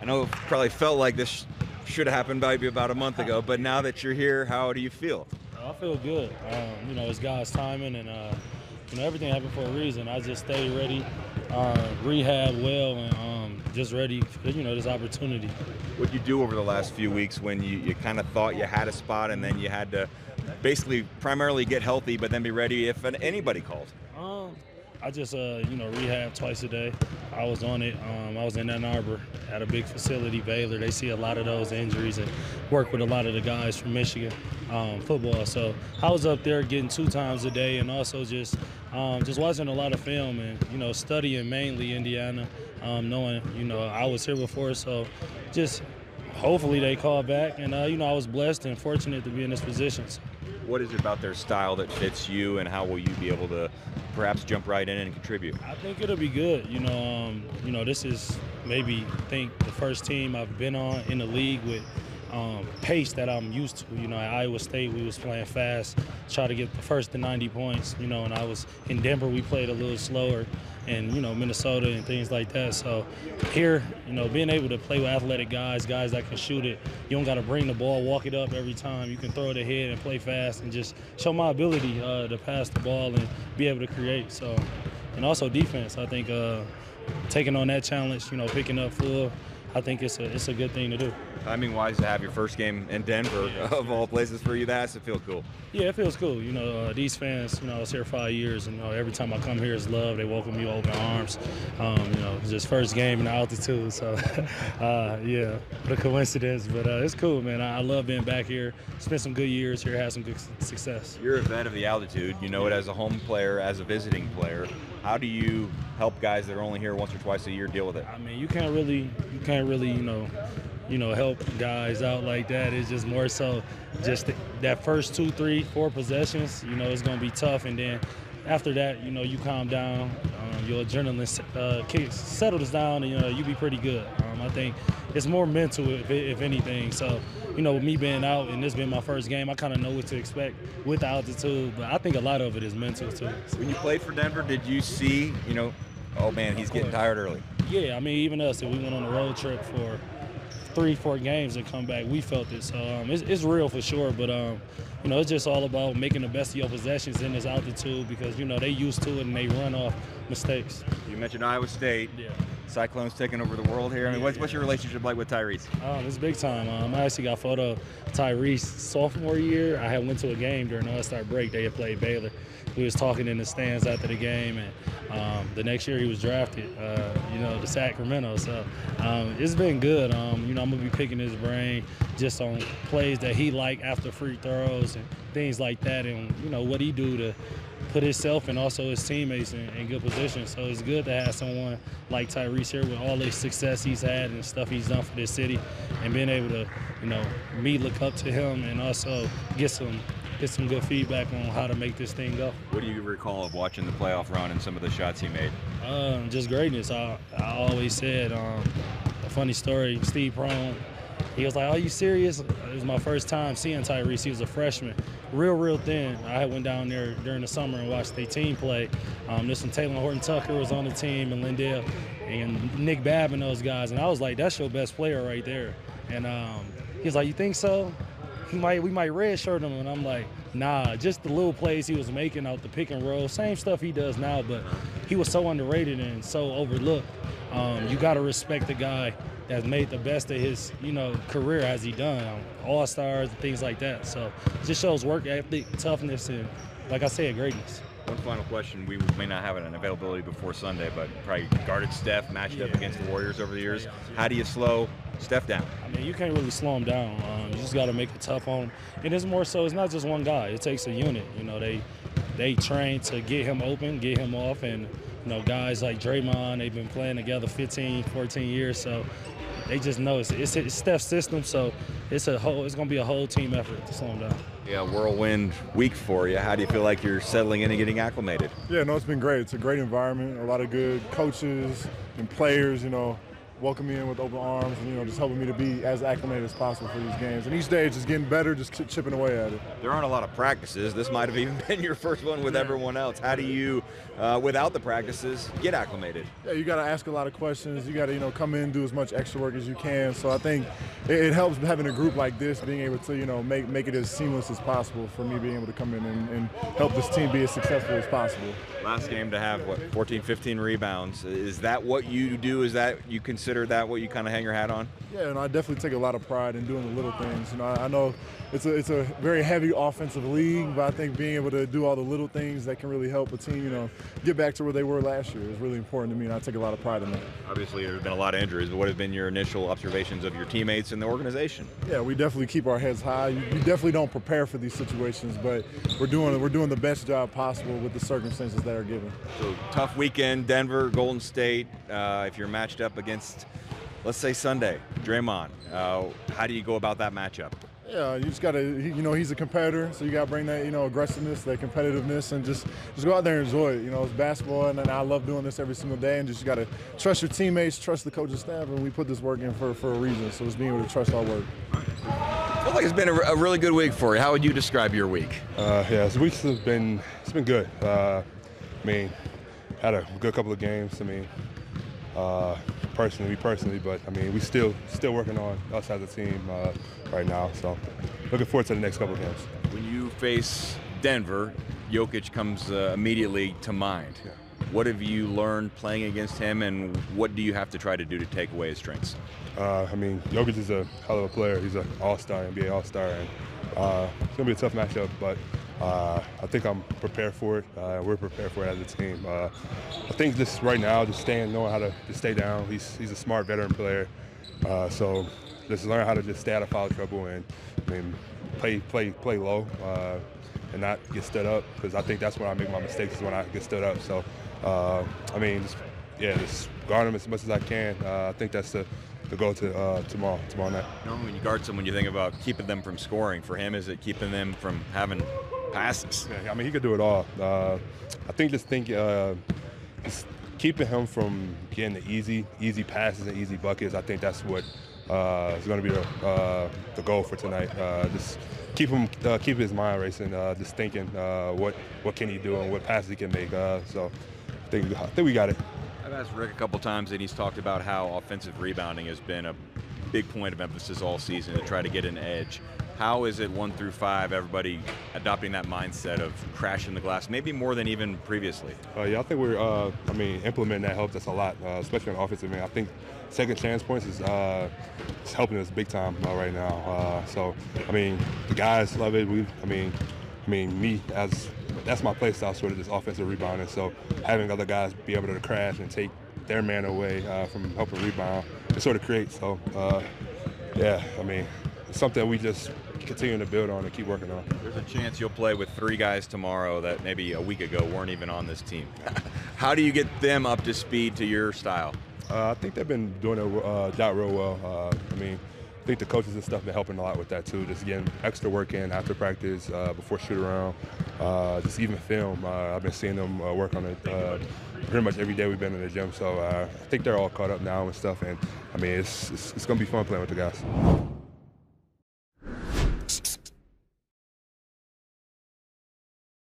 I know it probably felt like this should have happened maybe about a month ago, but now that you're here, how do you feel? I feel good. It's God's timing, and everything happened for a reason. I just stayed ready, rehab well, and just ready for this opportunity. What you do over the last few weeks when you kind of thought you had a spot and then you had to basically primarily get healthy, but then be ready if anybody called? I just rehab twice a day. I was on it. I was in Ann Arbor at a big facility, Baylor. They see a lot of those injuries and work with a lot of the guys from Michigan football. So I was up there getting 2 times a day, and also just watching a lot of film and studying mainly Indiana, knowing I was here before. So just hopefully they call back, and I was blessed and fortunate to be in this position. So. What is it about their style that fits you, and how will you be able to perhaps jump right in and contribute? I think it'll be good. This is maybe the first team I've been on in the league with pace that I'm used to. At Iowa State, we was playing fast, try to get the first to 90 points. And I was in Denver, we played a little slower, and Minnesota and things like that. So here, being able to play with athletic guys that can shoot it. You don't got to bring the ball, walk it up every time. You can throw it ahead and play fast, and just show my ability to pass the ball and be able to create. So, and also defense. I think taking on that challenge, picking up full, I think it's a good thing to do. Timing-wise, to have your first game in Denver, of all places for you, that's to feel cool. Yeah, it feels cool. These fans, I was here 5 years, and every time I come here, it's love. They welcome me with open arms. It's just first game in altitude, so yeah, what a coincidence. But it's cool, man. I love being back here. Spent some good years here, had some good success. You're a vet of the altitude. You know it as a home player, as a visiting player. How do you help guys that are only here once or twice a year deal with it? I mean, you can't really, help guys out like that. It's just more so just that first 2, 3, 4 possessions, it's going to be tough. And then after that, you calm down, your adrenaline settles down, and, you be pretty good. I think it's more mental, if anything. So, with me being out and this being my first game, I kind of know what to expect with the altitude. But I think a lot of it is mental, too. When you played for Denver, did you see, oh, man, he's getting tired early? Yeah, I mean, even us, if we went on a road trip for 3, 4 games and come back, we felt it. So it's real for sure, but it's just all about making the best of your possessions in this altitude, because they used to it and they run off mistakes. You mentioned Iowa State. Yeah. Cyclones taking over the world here. I mean, what's your relationship like with Tyrese? It's big time. I actually got a photo of Tyrese sophomore year. I had went to a game during the All-Star break. They had played Baylor. We was talking in the stands after the game, and the next year he was drafted, to Sacramento. So it's been good. I'm gonna be picking his brain just on plays that he like after free throws and things like that, and what he do to put himself and also his teammates in good position. So it's good to have someone like Tyrese here with all the success he's had and stuff he's done for this city, and being able to, me look up to him and also get some good feedback on how to make this thing go. What do you recall of watching the playoff run and some of the shots he made? Just greatness. I always said, a funny story, Steve Prohm, he was like, "Are you serious?" It was my first time seeing Tyrese. He was a freshman, real thin. I went down there during the summer and watched their team play. This one, Taylor Horton-Tucker was on the team, and Lindell, and Nick Babb and those guys. And I was like, "That's your best player right there." And he was like, "You think so? We might redshirt him." And I'm like, "Nah, just the little plays he was making out the pick and roll, same stuff he does now, but he was so underrated and so overlooked. You got to respect the guy that's made the best of his, career as he done, all-stars and things like that. So it just shows work ethic, toughness, and, like I said, greatness." One final question. We may not have an availability before Sunday, but probably guarded Steph, matched up against the Warriors over the years. How do you slow Steph down? I mean, you can't really slow him down. You just got to make it tough on him. And it's more so, it's not just one guy. It takes a unit. They train to get him open, get him off, and guys like Draymond, they've been playing together 15, 14 years, so they just know it's Steph's system, so it's going to be a whole team effort to slow him down. Yeah, whirlwind week for you. How do you feel like you're settling in and getting acclimated? Yeah, no, it's been great. It's a great environment, a lot of good coaches and players, welcome me in with open arms and, just helping me to be as acclimated as possible for these games. And each day it's just getting better, just chipping away at it. There aren't a lot of practices. This might have even been your first one with everyone else. How do you, without the practices, get acclimated? Yeah, you got to ask a lot of questions. You got to, come in and do as much extra work as you can. So I think it helps having a group like this, being able to, make it as seamless as possible for me being able to come in and help this team be as successful as possible. Last game to have, 14, 15 rebounds. Is that what you do? Is that you consider that what you kind of hang your hat on? Yeah, and I definitely take a lot of pride in doing the little things. I know it's a very heavy offensive league, but I think being able to do all the little things that can really help a team, get back to where they were last year is really important to me, and I take a lot of pride in that. Obviously, there have been a lot of injuries, but what have been your initial observations of your teammates and the organization? Yeah, we definitely keep our heads high. You definitely don't prepare for these situations, but we're doing the best job possible with the circumstances that are given. So tough weekend, Denver, Golden State. If you're matched up against, let's say Sunday, Draymond, how do you go about that matchup? Yeah, you just got to, he's a competitor, so you got to bring that, aggressiveness, that competitiveness, and just go out there and enjoy it. It's basketball, and I love doing this every single day, and just got to trust your teammates, trust the coaching staff, and we put this work in for a reason, so it's being able to trust our work. I feel like it's been a really good week for you. How would you describe your week? This week's been good. Had a good couple of games. Personally, but we still working on us as a team right now. So looking forward to the next couple of games. When you face Denver, Jokic comes immediately to mind. Yeah. What have you learned playing against him, and what do you have to try to do to take away his strengths? Jokic is a hell of a player. He's an all-star, NBA all-star, and it's gonna be a tough matchup, but I think I'm prepared for it. We're prepared for it as a team. I think just right now, knowing how to just stay down. He's a smart veteran player, so just learn how to just stay out of foul trouble and play low and not get stood up, because I think that's when I make my mistakes, is when I get stood up. So just guard him as much as I can. I think that's the goal to tomorrow night. Normally, when you guard someone, you think about keeping them from scoring. For him, is it keeping them from having passes? Yeah, he could do it all. I think just keeping him from getting the easy passes and easy buckets. I think that's what is going to be the goal for tonight. Just keep his mind racing, just thinking what can he do and what passes he can make. So I think we got it. I've asked Rick a couple times, and he's talked about how offensive rebounding has been a big point of emphasis all season to try to get an edge. How is it 1 through 5, everybody adopting that mindset of crashing the glass, maybe more than even previously? I think we're, implementing that helps us a lot, especially on the offensive end. I think second chance points is helping us big time right now. The guys love it. That's my play style, sort of this offensive rebounding. So having other guys be able to crash and take their man away from helping rebound, it sort of creates. So, it's something we just continue to build on and keep working on. There's a chance you'll play with 3 guys tomorrow that maybe a week ago weren't even on this team. How do you get them up to speed to your style? I think they've been doing a job real well. I think the coaches and stuff have been helping a lot with that too, just getting extra work in after practice, before shoot-around, just even film. I've been seeing them work on it pretty much every day we've been in the gym, so I think they're all caught up now and stuff, and it's going to be fun playing with the guys.